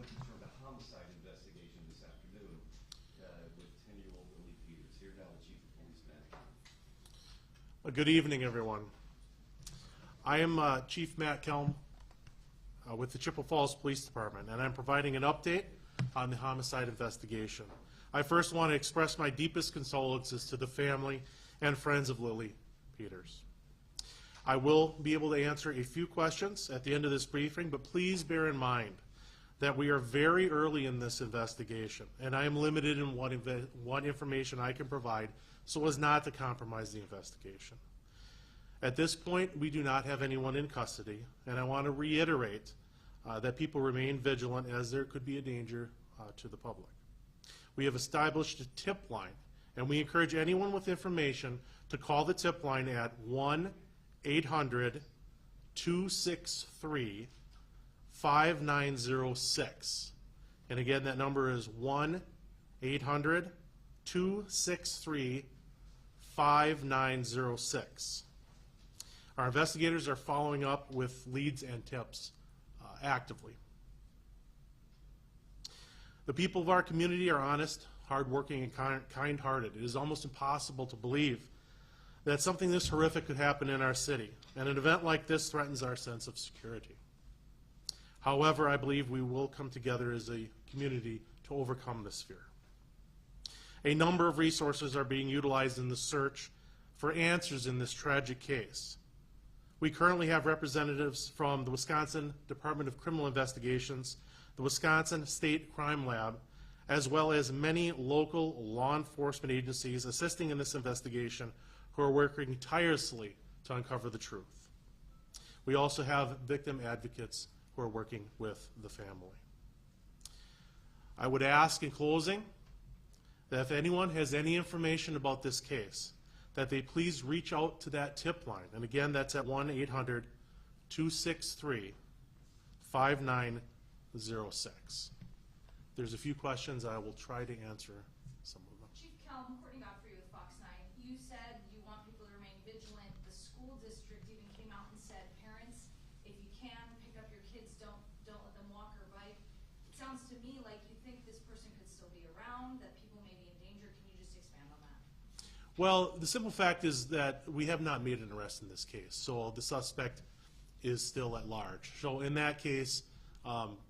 looking for the homicide investigation this afternoon with 10-year-old Lily Peters. Here now, the Chief of Police, Matthew Kelm. Good evening, everyone. I am Chief Matt Kelm with the Chippewa Falls Police Department, and I'm providing an update on the homicide investigation. I first want to express my deepest condolences to the family and friends of Lily Peters. I will be able to answer a few questions at the end of this briefing, but please bear in mind that we are very early in this investigation, and I am limited in what information I can provide so as not to compromise the investigation. At this point, we do not have anyone in custody, and I want to reiterate that people remain vigilant as there could be a danger to the public. We have established a tip line, and we encourage anyone with information to call the tip line at 1-800-263-5906. And again, that number is 1-800-263-5906. Our investigators are following up with leads and tips actively. The people of our community are honest, hardworking, and kind-hearted. It is almost impossible to believe that something this horrific could happen in our city, and an event like this threatens our sense of security. However, I believe we will come together as a community to overcome this fear. A number of resources are being utilized in the search for answers in this tragic case. We currently have representatives from the Wisconsin Department of Criminal Investigations, the Wisconsin State Crime Lab, as well as many local law enforcement agencies assisting in this investigation who are working tirelessly to uncover the truth. We also have victim advocates who are working with the family. I would ask in closing that if anyone has any information about this case, that they please reach out to that tip line. And again, that's at 1-800-263-5906. There's a few questions. I will try to answer some of them. Chief Kelm, Courtney Godfrey with Fox 9. You said you want people to remain vigilant. The school district even came out and said, parents, if you can, pick up your kids, don't let them walk or bike. It sounds to me like you think this person could still be around, that people may be in danger. Can you just expand on that? Well, the simple fact is that we have not made an arrest in this case, so the suspect is still at large. So in that case,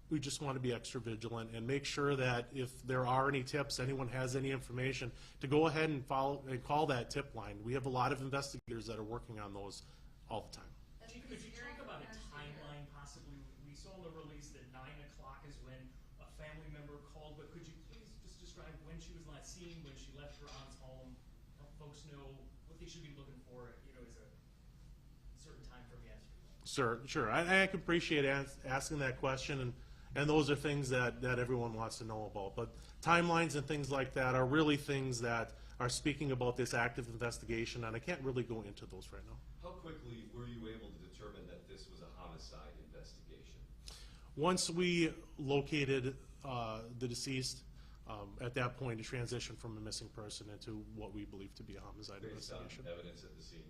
we just want to be extra vigilant and make sure that if there are any tips, anyone has any information, to go ahead and call that tip line. We have a lot of investigators that are working on those all the time. Chief, could you talk about a timeline possibly? We saw in the release that 9 o'clock is when a family member called, but could you please just describe when she was last seen, when she left her aunt's home, help folks know what they should be looking for, as a certain time from yesterday? Sure. I can appreciate asking that question, and those are things that everyone wants to know about. But timelines and things like that are really things that are speaking about this active investigation, and I can't really go into those right now. How quickly were you able to determine that this was a homicide investigation? Once we located the deceased, at that point, a transition from a missing person into what we believe to be a homicide investigation. Based on evidence at the scene?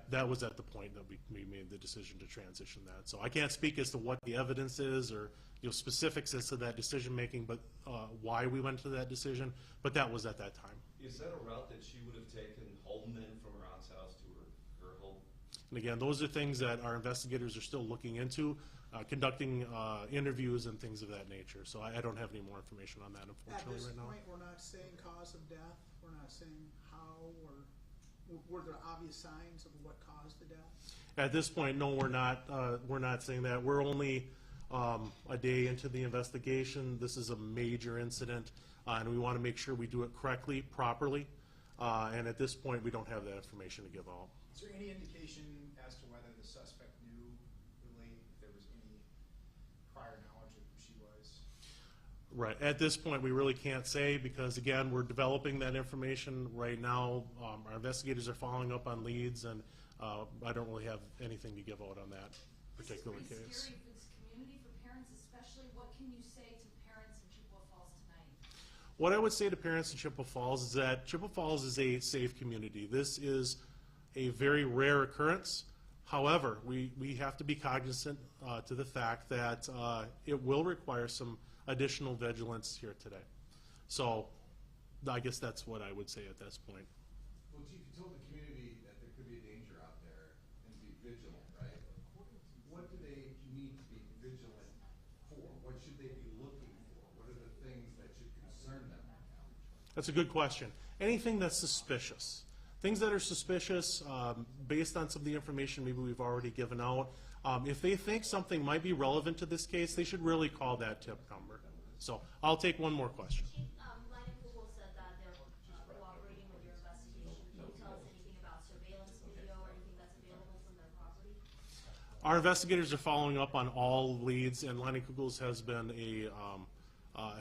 That was at the point that we made the decision to transition that. So I can't speak as to what the evidence is or specifics as to that decision making, but why we went to that decision. But that was at that time. Is that a route that she would have taken home then from her aunt's house to her home? And again, those are things that our investigators are still looking into, conducting interviews and things of that nature. So I don't have any more information on that, unfortunately, right now. At this point, we're not saying cause of death. We're not saying how or were there obvious signs of what caused the death? At this point, no, we're not saying that. We're only a day into the investigation. This is a major incident, and we want to make sure we do it correctly, properly. And at this point, we don't have that information to give out. Is there any indication as to whether the suspect knew Lily, if there was any prior knowledge of who she was? Right. At this point, we really can't say because, again, we're developing that information right now. Our investigators are following up on leads, and I don't really have anything to give out on that particular case. This is scary for this community, for parents especially. What can you say to parents in Chippewa Falls tonight? What I would say to parents in Chippewa Falls is that Chippewa Falls is a safe community. This is a very rare occurrence, However, we have to be cognizant to the fact that it will require some additional vigilance here today. So I guess that's what I would say at this point. Well, Chief, you told the community that there could be a danger out there and be vigilant, right? What do they need to be vigilant for? What should they be looking for? What are the things that should concern them right now? That's a good question. Anything that's suspicious. Things that are suspicious, based on some of the information maybe we've already given out, if they think something might be relevant to this case, they should really call that tip number. So I'll take one more question. Chief, Line and Google said that they're cooperating with your investigation. Can you tell us anything about surveillance video or anything that's available from their property? Our investigators are following up on all leads, and Line and Kugels has been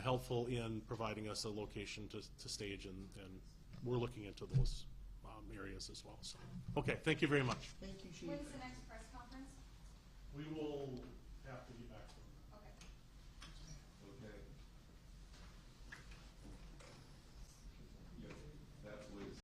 helpful in providing us a location to stage, and we're looking into those areas as well. So, okay, thank you very much. Thank you, Chief. When's the next press conference?